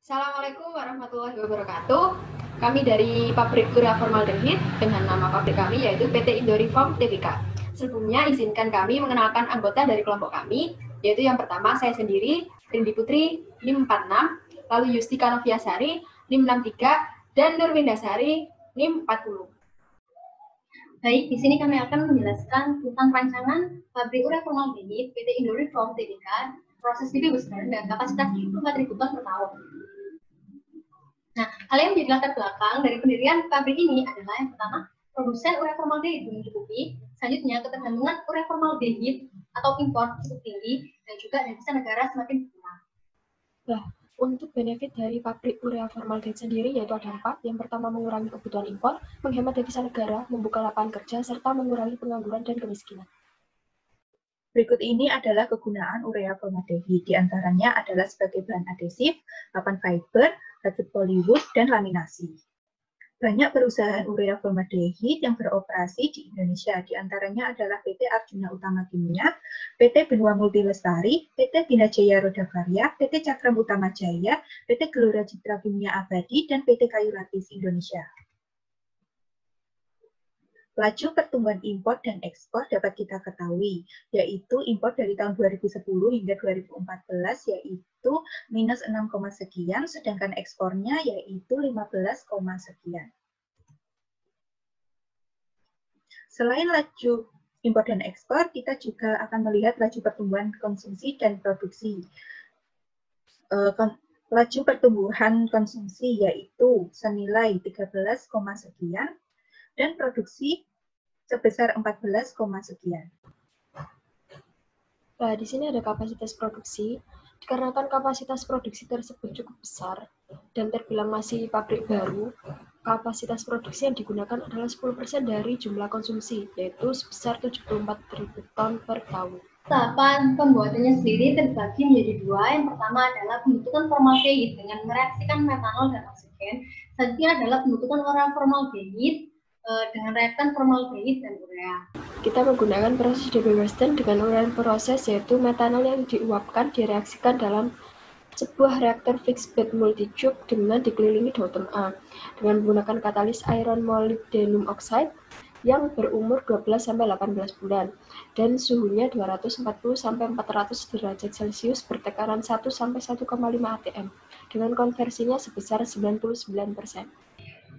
Assalamualaikum warahmatullahi wabarakatuh. Kami dari pabrik Urea Formaldehid dengan nama pabrik kami yaitu PT Indoreform Tbk. Sebelumnya izinkan kami mengenalkan anggota dari kelompok kami, yaitu yang pertama saya sendiri, Rindi Putri, NIM 46, lalu Yustika Noviasari, NIM 63, dan Nurwindasari, NIM 40. Baik, di sini kami akan menjelaskan tentang rancangan pabrik Urea Formaldehid PT Indoreform Tbk, proses dibesar dan kapasitas 4.000 ton per tahun. Nah, hal yang menjadi latar belakang dari pendirian pabrik ini adalah yang pertama, produsen urea formaldehid mencukupi, selanjutnya ketergantungan urea formaldehid atau impor cukup tinggi, dan juga devisa negara semakin berkurang. Nah, untuk benefit dari pabrik urea formaldehid sendiri yaitu ada 4. Yang pertama, mengurangi kebutuhan impor, menghemat devisa negara, membuka lapangan kerja, serta mengurangi pengangguran dan kemiskinan. Berikut ini adalah kegunaan urea formaldehid. Di antaranya adalah sebagai bahan adhesif, papan fiber, baut polywood, dan laminasi. Banyak perusahaan urea formaldehid yang beroperasi di Indonesia. Di antaranya adalah PT Arjuna Utama Kimia, PT Benua Multilestari, PT Bina Jaya Roda Karya, PT Cakram Utama Jaya, PT Gelora Citra Kimia Abadi, dan PT Kayu Ratis Indonesia. Laju pertumbuhan impor dan ekspor dapat kita ketahui, yaitu impor dari tahun 2010 hingga 2014 yaitu minus 6, sekian, sedangkan ekspornya yaitu 15, sekian. Selain laju impor dan ekspor, kita juga akan melihat laju pertumbuhan konsumsi dan produksi. Laju pertumbuhan konsumsi yaitu senilai 13, sekian, dan produksi sebesar 14, sekian. Nah, di sini ada kapasitas produksi. Dikarenakan kapasitas produksi tersebut cukup besar dan terbilang masih pabrik baru, kapasitas produksi yang digunakan adalah 10% dari jumlah konsumsi, yaitu sebesar 74.000 ton per tahun. Tahapan pembuatannya sendiri terbagi menjadi dua. Yang pertama adalah pembentukan formaldehid dengan mereaksikan metanol dan oksigen. Selanjutnya adalah pembentukan urea formaldehid dengan reaktan formaldehid dan urea. Kita menggunakan proses double Western dengan uraian proses yaitu metanol yang diuapkan direaksikan dalam sebuah reaktor fixed bed multi-tube dengan dikelilingi Dalton A dengan menggunakan katalis iron molybdenum oxide yang berumur 12-18 bulan dan suhunya 240-400 derajat Celcius bertekanan 1-1,5 atm dengan konversinya sebesar 99%.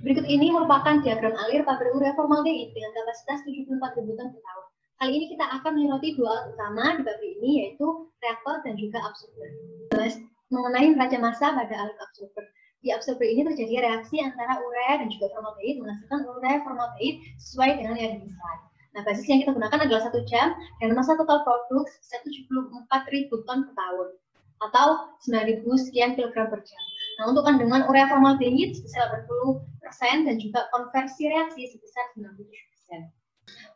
Berikut ini merupakan diagram alir pabrik urea formaldehid dengan kapasitas 74.000 ton per tahun. Kali ini kita akan menyoroti dua alat utama di pabrik ini yaitu reaktor dan juga absorber. Mengenai neraca massa pada alat absorber. Di absorber ini terjadi reaksi antara urea dan juga formaldehid menghasilkan urea formaldehid sesuai dengan yang didesain. Nah, basis yang kita gunakan adalah 1 jam dan massa total produk 74.000 ton per tahun atau 9.000 sekian kilogram per jam. Nah, untuk kandungan urea formaldehid sebesar 80% dan juga konversi reaksi sebesar 97%.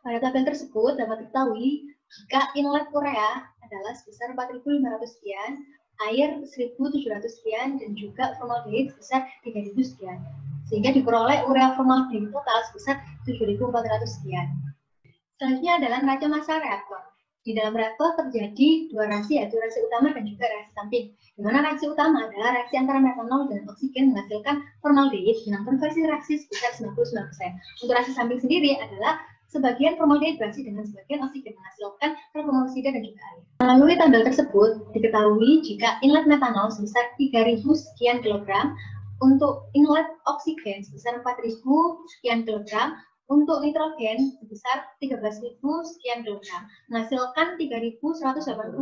Pada tabel tersebut dapat diketahui jika inlet urea adalah sebesar 4.500 sekian, air 1.700 sekian, dan juga formaldehid sebesar 3.000 sekian. Sehingga diperoleh urea formaldehid total sebesar 7.400 sekian. Selanjutnya adalah neraca massa reaktor. Di dalam reaktor terjadi dua reaksi, yaitu reaksi utama dan juga reaksi samping. Di mana reaksi utama adalah reaksi antara metanol dan oksigen menghasilkan formaldehid dengan konversi reaksi sebesar 99%. Untuk reaksi samping sendiri adalah sebagian formaldehid bereaksi dengan sebagian oksigen menghasilkan karbonmonoksida dan juga air. Melalui tabel tersebut diketahui jika inlet metanol sebesar 3.000 sekian kilogram, untuk inlet oksigen sebesar 4.000 sekian kilogram, untuk nitrogen sebesar 13.000 sekian kilogram, menghasilkan 3.187,45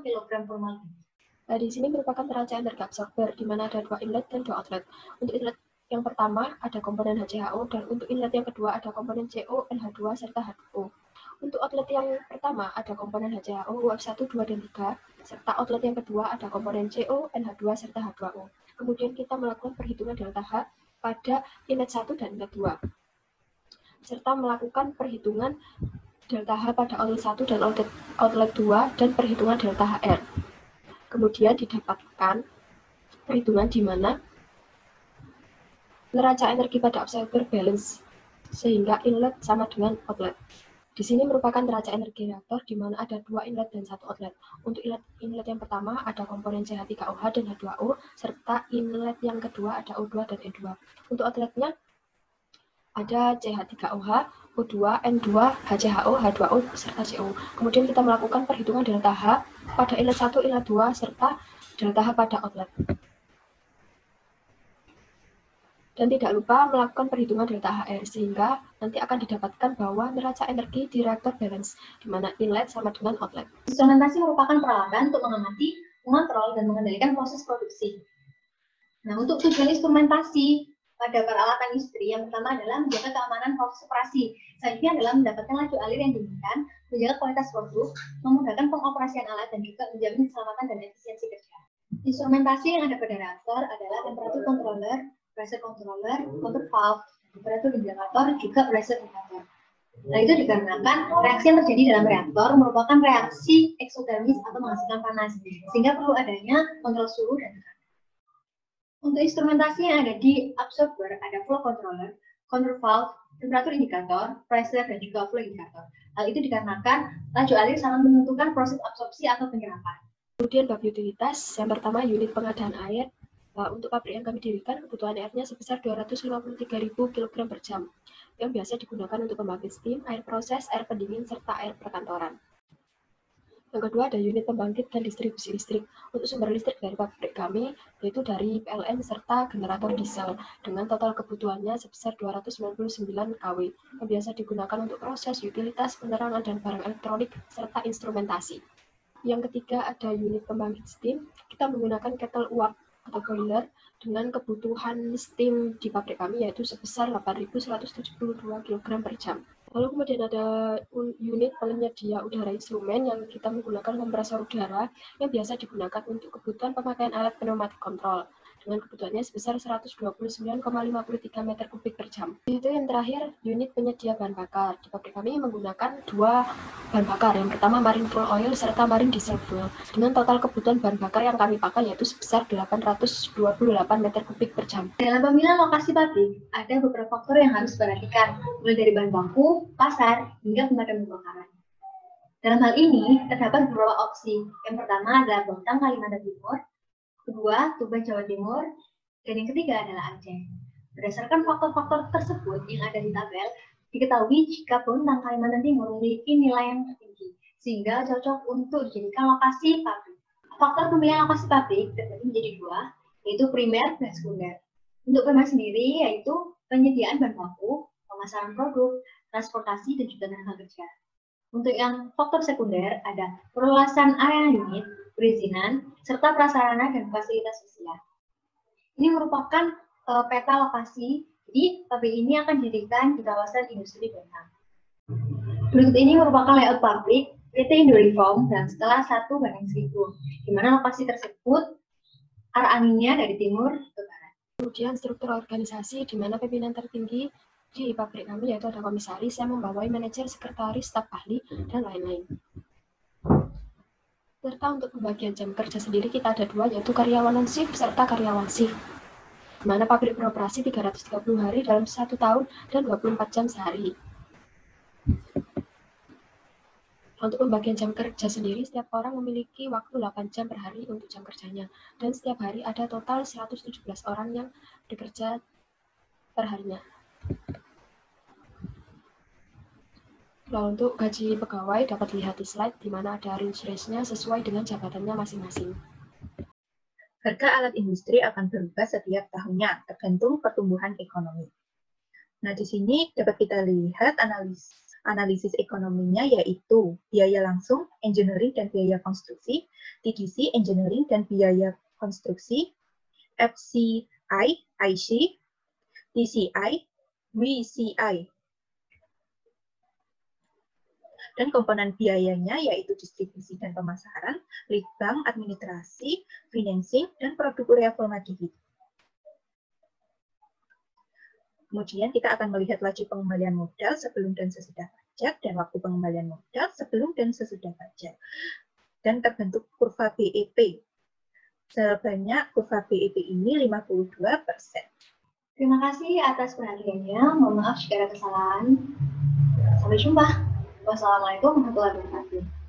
kilogram formaldehid. Nah, di sini merupakan neraca energi absorber, di mana ada 2 inlet dan 2 outlet. Untuk inlet yang pertama ada komponen HCHO, dan untuk inlet yang kedua ada komponen CO, NH2, serta H2O. Untuk outlet yang pertama ada komponen HCHO, UF1, 2, dan 3, serta outlet yang kedua ada komponen CO, NH2, serta H2O. Kemudian kita melakukan perhitungan delta H pada inlet 1 dan inlet 2, serta melakukan perhitungan delta H pada outlet 1 dan outlet 2 dan perhitungan delta HR. Kemudian didapatkan perhitungan di mana neraca energi pada absorber balance sehingga inlet sama dengan outlet. Di sini merupakan neraca energi reaktor di mana ada 2 inlet dan 1 outlet. Untuk inlet yang pertama ada komponen CH3OH dan H2O, serta inlet yang kedua ada O2 dan E2. Untuk outletnya ada CH3OH, O2, N2, HCHO, H2O, serta CO. Kemudian kita melakukan perhitungan delta H pada inlet 1, inlet 2, serta delta H pada outlet. Dan tidak lupa melakukan perhitungan delta HR, sehingga nanti akan didapatkan bahwa neraca energi di reaktor balance, di mana inlet sama dengan outlet. Instrumentasi merupakan peralatan untuk mengamati, mengontrol, dan mengendalikan proses produksi. Nah, untuk tujuan instrumentasi pada peralatan industri, yang pertama adalah menjaga keamanan proses operasi. Selanjutnya adalah mendapatkan laju alir yang diinginkan, menjaga kualitas produk, memudahkan pengoperasian alat, dan juga menjamin keselamatan dan efisiensi kerja. Instrumentasi yang ada pada reaktor adalah temperatur controller, pressure controller, control valve, temperatur indikator, juga pressure indicator. Nah, itu dikarenakan reaksi yang terjadi dalam reaktor merupakan reaksi eksotermis atau menghasilkan panas, sehingga perlu adanya kontrol suhu dan tekanan. Untuk instrumentasi yang ada di absorber ada flow controller, control valve, temperatur indikator, pressure, dan juga flow indikator. Hal itu dikarenakan laju alir sangat menentukan proses absorpsi atau penyerapan. Kemudian bab utilitas, yang pertama unit pengadaan air. Untuk pabrik yang kami dirikan, kebutuhan airnya sebesar 253.000 kg per jam, yang biasa digunakan untuk pembangkit steam, air proses, air pendingin, serta air perkantoran. Yang kedua ada unit pembangkit dan distribusi listrik. Untuk sumber listrik dari pabrik kami, yaitu dari PLN serta generator diesel, dengan total kebutuhannya sebesar 299 kW, yang biasa digunakan untuk proses, utilitas, penerangan, dan barang elektronik, serta instrumentasi. Yang ketiga ada unit pembangkit steam. Kita menggunakan kettle uap atau boiler dengan kebutuhan steam di pabrik kami yaitu sebesar 8.172 kg per jam. Lalu kemudian ada unit penyedia udara instrumen yang kita menggunakan kompresor udara yang biasa digunakan untuk kebutuhan pemakaian alat pneumatik kontrol dengan kebutuhannya sebesar 129,53 meter kubik per jam. Itu yang terakhir, unit penyedia bahan bakar. Di pabrik kami menggunakan 2 bahan bakar. Yang pertama marine fuel oil serta marine diesel fuel. Dengan total kebutuhan bahan bakar yang kami pakai yaitu sebesar 828 meter kubik per jam. Dalam pemilihan lokasi pabrik, ada beberapa faktor yang harus diperhatikan, mulai dari bahan baku, pasar, hingga pemadam kebakaran. Dalam hal ini, terdapat beberapa opsi. Yang pertama adalah Bontang, Kalimantan Timur, kedua, Tuban, Jawa Timur, dan yang ketiga adalah Aceh. Berdasarkan faktor-faktor tersebut yang ada di tabel, diketahui jika Bontang, Kalimantan Timur memiliki nilai yang tertinggi, sehingga cocok untuk dijadikan lokasi pabrik. Faktor pemilihan lokasi pabrik terbagi menjadi 2, yaitu primer dan sekunder. Untuk primer sendiri, yaitu penyediaan bahan baku, pemasaran produk, transportasi, dan juga tenaga kerja. Untuk yang faktor sekunder, ada perluasan area unit, perizinan, serta prasarana dan fasilitas sosial. Ini merupakan peta lokasi, jadi pabrik ini akan didirikan di kawasan industri Bontang. Berikut ini merupakan layout pabrik PT Indoriform dalam skala 1:1000, di mana lokasi tersebut arah anginnya dari timur ke barat. Kemudian struktur organisasi, di mana pimpinan tertinggi di pabrik kami yaitu ada komisaris yang membawai manajer, sekretaris, staf ahli, dan lain-lain. Serta untuk pembagian jam kerja sendiri kita ada 2, yaitu karyawan non-shift serta karyawan shift. Di mana pabrik beroperasi 330 hari dalam 1 tahun dan 24 jam sehari. Untuk pembagian jam kerja sendiri, setiap orang memiliki waktu 8 jam per hari untuk jam kerjanya. Dan setiap hari ada total 117 orang yang bekerja per harinya. Nah, untuk gaji pegawai dapat dilihat di slide di mana ada range-nya sesuai dengan jabatannya masing-masing. Harga alat industri akan berubah setiap tahunnya, tergantung pertumbuhan ekonomi. Nah, di sini dapat kita lihat analisis ekonominya yaitu biaya langsung, engineering dan biaya konstruksi, TDC, engineering dan biaya konstruksi, FCI, IC, TCI, WCI. Dan komponen biayanya yaitu distribusi dan pemasaran, lead bank, administrasi, financing, dan produk urea formaldehyde. Kemudian kita akan melihat laju pengembalian modal sebelum dan sesudah pajak dan waktu pengembalian modal sebelum dan sesudah pajak. Dan terbentuk kurva BEP. Sebanyak kurva BEP ini 52%. Terima kasih atas perhatiannya. Mohon maaf jika ada kesalahan. Sampai jumpa. Wassalamualaikum warahmatullahi wabarakatuh.